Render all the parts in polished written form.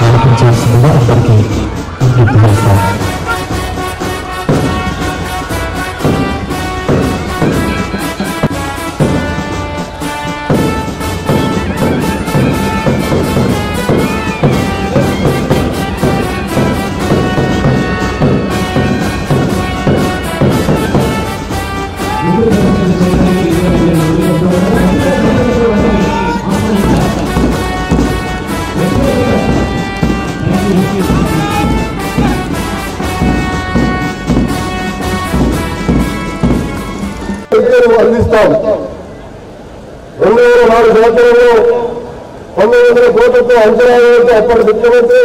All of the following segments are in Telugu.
ఆలోచించాల్సిందిగా అందరికీ విజ్ఞప్తి చేస్తాం. అందిస్తాం. 2004 సంవత్సరంలో 900 కోట్లతో అంచనా వేసి అప్పటి ముఖ్యమంత్రి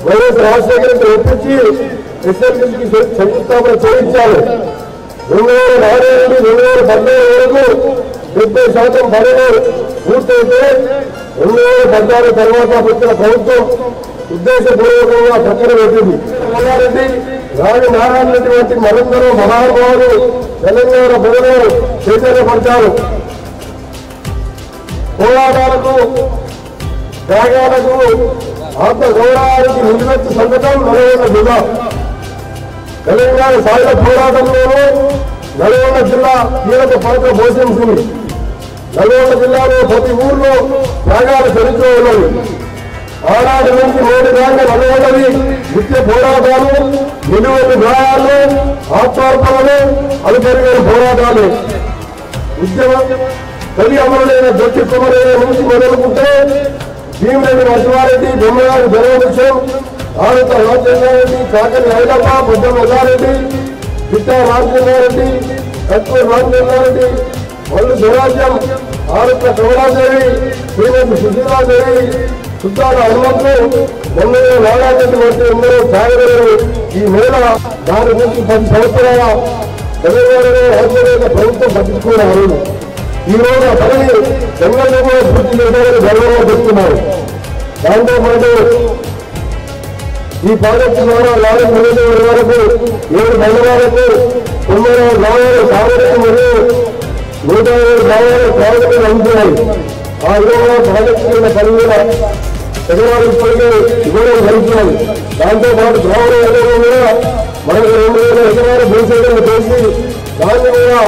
వైఎస్ రాజశేఖర్కి ఒప్పించి ఎస్ఎల్సీకి శంకుస్థాపన చేయించాలి. 2004 నుండి 2014 వరకు 70% పనులు పూర్తయితే 2014 తర్వాత వచ్చిన ప్రభుత్వం ఉద్దేశపూర్వకంగా పక్కన పెట్టింది. రెడ్డి రాజు నారాయణ రెడ్డి వంటి మనందరూ మహానుభావులు తెలంగాణ ప్రజలు చైతన్యపరిచారు. పోరాటాలకు త్యాగాలకు ఆత్మ గౌరవానికి నిలువెత్తు సంఘటన నల్గొండ జిల్లా. తెలంగాణ సాయుధ పోరాటంలోనూ నల్గొండ జిల్లా కీలక పాత్ర పోషించింది. నల్గొండ జిల్లాలో ప్రతి ఊర్లో త్యాగాల చరిత్ర ఉన్నది. ఆనాటి నుంచి నేటి దాకా నల్గొండది నిత్య పోరాటాలు, నిలువెత్తు గాయాలు, ఆత్మార్పణలు, అనుకరిగిన పోరాటాలు. ఉద్యమం తొలి అమరులైన దొట్టి కుమరైన నుంచి మొదలుకుంటే భీమిరెడ్డి నరసింహారెడ్డి, బొమ్మగారి జనవృక్షం, ఆరుత రామచంద్రారెడ్డి, కాకరి ఐలమ్మ, బుద్ధ మల్లారెడ్డి, పిట్టా రామచంద్రారెడ్డి, కత్పూర్ రామచంద్రారెడ్డి, మల్లు స్వరాజ్యం, ఆరుత కమలాదేవి, శ్రీమతి సుశీలాదేవి, సుద్దాల హనుమంతు, మొన్న నాగారెడ్డి వంటి ఎందరో త్యాగదలు ఈ మేళ దాని నుంచి 10 సంవత్సరాల తెలంగాణలో రాజ్యాంగ ప్రభుత్వం పట్టించుకున్నారు. ఈ రోజు ఆ పనిని తెలంగాణలో కూడా పూర్తి చేశారని గర్వంగా చెప్తున్నారు. దాంతోపాటు ఈ ప్రాజెక్టు ద్వారా 4 కిలోమీటర్ల వరకు 7 బండవాళ్లకు 9 గ్రామాలు సాగునీరు మరియు 150 గ్రామాలు త్రాగునీరు అందుతున్నాయి. ఆ విధంగా ప్రాజెక్టు కింద పని కూడా ఎకరాలు ఇప్పటికే ఇవ్వడం జరుగుతున్నది. దాంతోపాటు గ్రామాల కూడా మనకు 2000 ఎకరాలు భూసేకరణ చేసి దాన్ని కూడా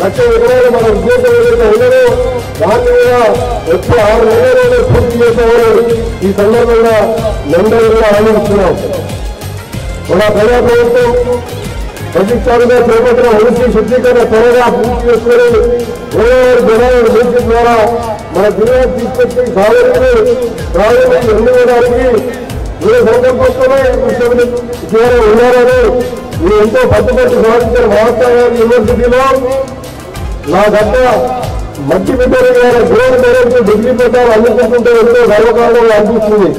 1,00,000 ఎకరాలు మన ఉద్దేశం ఏదైతే ఉన్నదో దాన్ని కూడా వచ్చే 6 నెలల్లో పూర్తి చేసేవారు ఈ సందర్భంగా మెంబర్ కూడా ఆనందిస్తున్నాం. మన ప్రజా ప్రభుత్వం ప్రతిష్టాలుగా చేపట్టిన ఓసీ శుద్ధీకరణ త్వరగా పూర్తి చేసుకుని గోదావరి జలాల నీటి ద్వారా మన జిల్లా తీసుకొచ్చి సాగునీరు ప్రాజెక్టు ఎన్నుకోవడానికి ఏ సందర్భంలోనే ఇటీవల ఉన్నారని మీరు ఎంతో పట్టుబట్టి సాధించిన మహాత్మా గాంధీ యూనివర్సిటీలో నా గత మట్టి బిడ్డలు గారి గ్రోడ్ మేరకు డిగ్రీ ప్రకారం అందుకుంటుంటే ఎంతో గర్వకారణంగా అనిపిస్తుంది.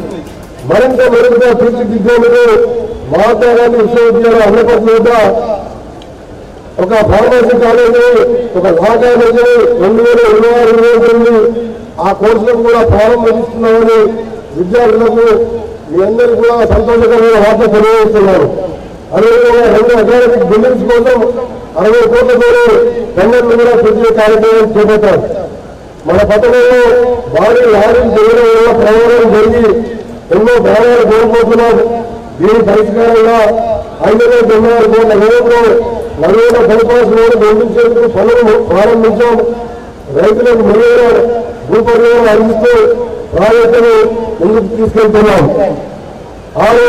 మరింత మెరుగుగా తీర్చిదిద్దేందుకు మహాత్మా గాంధీ విశ్వవిద్యాలయం అన్నపతి వద్ద ఒక ఫార్మసీ కాలేజీ, ఒక లా కాలేజీ 2026-28 ఆ కోర్సులకు కూడా ప్రారంభిస్తున్నామని విద్యార్థులకు మీ అందరూ కూడా సంతోషకరమైన వార్త తెలియజేస్తున్నారు. అదేవిధంగా 2 అకాడమిక్ బిల్డింగ్స్ కోసం 60 కోట్ల పేరు టెండర్లు కూడా ప్రతి కార్యక్రమం చేపట్టారు. మన పట్టణంలో భారీ లారీలు చేయడం వల్ల ప్రమాదం జరిగి ఎన్నో ప్రాణాలు కోల్పోతున్నారు. దీని పరిష్కారంగా 596 కోట్ల వ్యయంలో నల్గొండ బైపాస్ రోడ్డు నిర్మించేందుకు పనులు ప్రారంభించాం. రైతులకు మెరుగైన భూపరిమాణం అందిస్తూ ప్రాజెక్టును ముందుకు తీసుకెళ్తున్నాం. 6